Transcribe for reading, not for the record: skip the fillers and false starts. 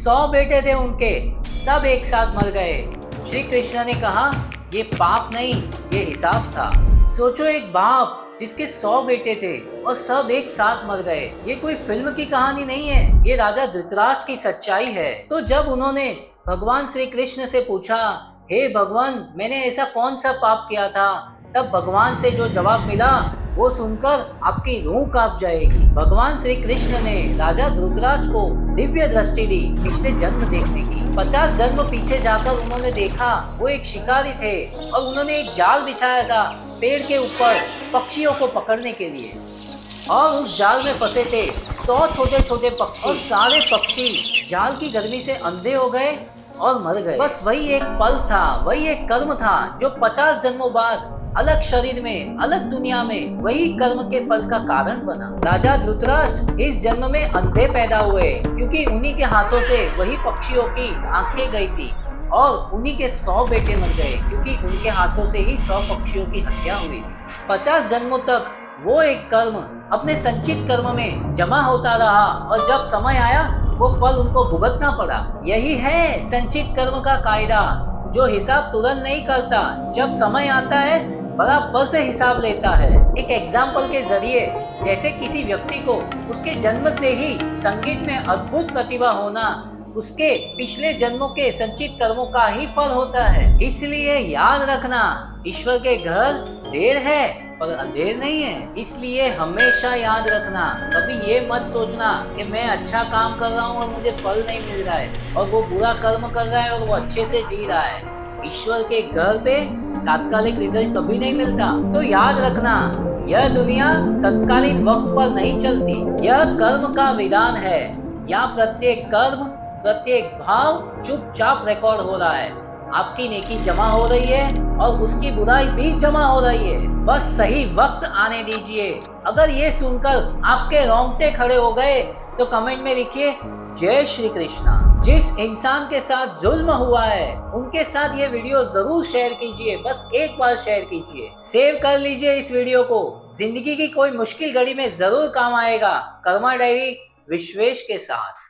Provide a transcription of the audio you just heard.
100 बेटे थे उनके, सब एक साथ मर गए। श्री कृष्ण ने कहा, ये पाप नहीं, ये हिसाब था। सोचो, एक बाप जिसके 100 बेटे थे और सब एक साथ मर गए। ये कोई फिल्म की कहानी नहीं है, ये राजा धृतराष्ट्र की सच्चाई है। तो जब उन्होंने भगवान श्री कृष्ण से पूछा, हे भगवान, मैंने ऐसा कौन सा पाप किया था, तब भगवान से जो जवाब मिला वो सुनकर आपकी रूह कांप जाएगी। भगवान श्री कृष्ण ने राजा धृतराष्ट्र को दिव्य दृष्टि दी पिछले जन्म देखने की। 50 जन्म पीछे जाकर उन्होंने देखा वो एक शिकारी थे और उन्होंने एक जाल बिछाया था पेड़ के ऊपर पक्षियों को पकड़ने के लिए, और उस जाल में फंसे थे 100 छोटे छोटे पक्षी, और सारे पक्षी जाल की गर्मी से अंधे हो गए और मर गए। बस वही एक पल था, वही एक कर्म था जो 50 जन्मों बाद अलग शरीर में, अलग दुनिया में वही कर्म के फल का कारण बना। राजा धृतराष्ट्र इस जन्म में अंधे पैदा हुए क्योंकि उन्हीं के हाथों से वही पक्षियों की आंखें गई थी, और उन्हीं के 100 बेटे मर गए क्योंकि उनके हाथों से ही 100 पक्षियों की हत्या हुई थी। 50 जन्मों तक वो एक कर्म अपने संचित कर्म में जमा होता रहा, और जब समय आया वो फल उनको भुगतना पड़ा। यही है संचित कर्म का कायदा, जो हिसाब तुरंत नहीं करता, जब समय आता है बराबर से हिसाब लेता है। एक एग्जाम्पल के जरिए, जैसे किसी व्यक्ति को उसके जन्म से ही संगीत में अद्भुत प्रतिभा होना उसके पिछले जन्मों के संचित कर्मों का ही फल होता है। इसलिए याद रखना, ईश्वर के घर देर है पर अंधेर नहीं है। इसलिए हमेशा याद रखना, कभी ये मत सोचना कि मैं अच्छा काम कर रहा हूँ और मुझे फल नहीं मिल रहा है, और वो बुरा कर्म कर रहा है और वो अच्छे से जी रहा है। ईश्वर के घर पे तात्कालिक रिजल्ट कभी नहीं मिलता। तो याद रखना, यह दुनिया तत्कालीन वक्त पर नहीं चलती, यह कर्म का विधान है। यहाँ प्रत्येक कर्म, प्रत्येक भाव चुपचाप रिकॉर्ड हो रहा है। आपकी नेकी जमा हो रही है और उसकी बुराई भी जमा हो रही है, बस सही वक्त आने दीजिए। अगर ये सुनकर आपके रोंगटे खड़े हो गए तो कमेंट में लिखिए, जय श्री कृष्णा। जिस इंसान के साथ जुल्म हुआ है उनके साथ ये वीडियो जरूर शेयर कीजिए, बस एक बार शेयर कीजिए, सेव कर लीजिए इस वीडियो को। जिंदगी की कोई मुश्किल घड़ी में जरूर काम आएगा। कर्मा डायरी विश्वेश के साथ।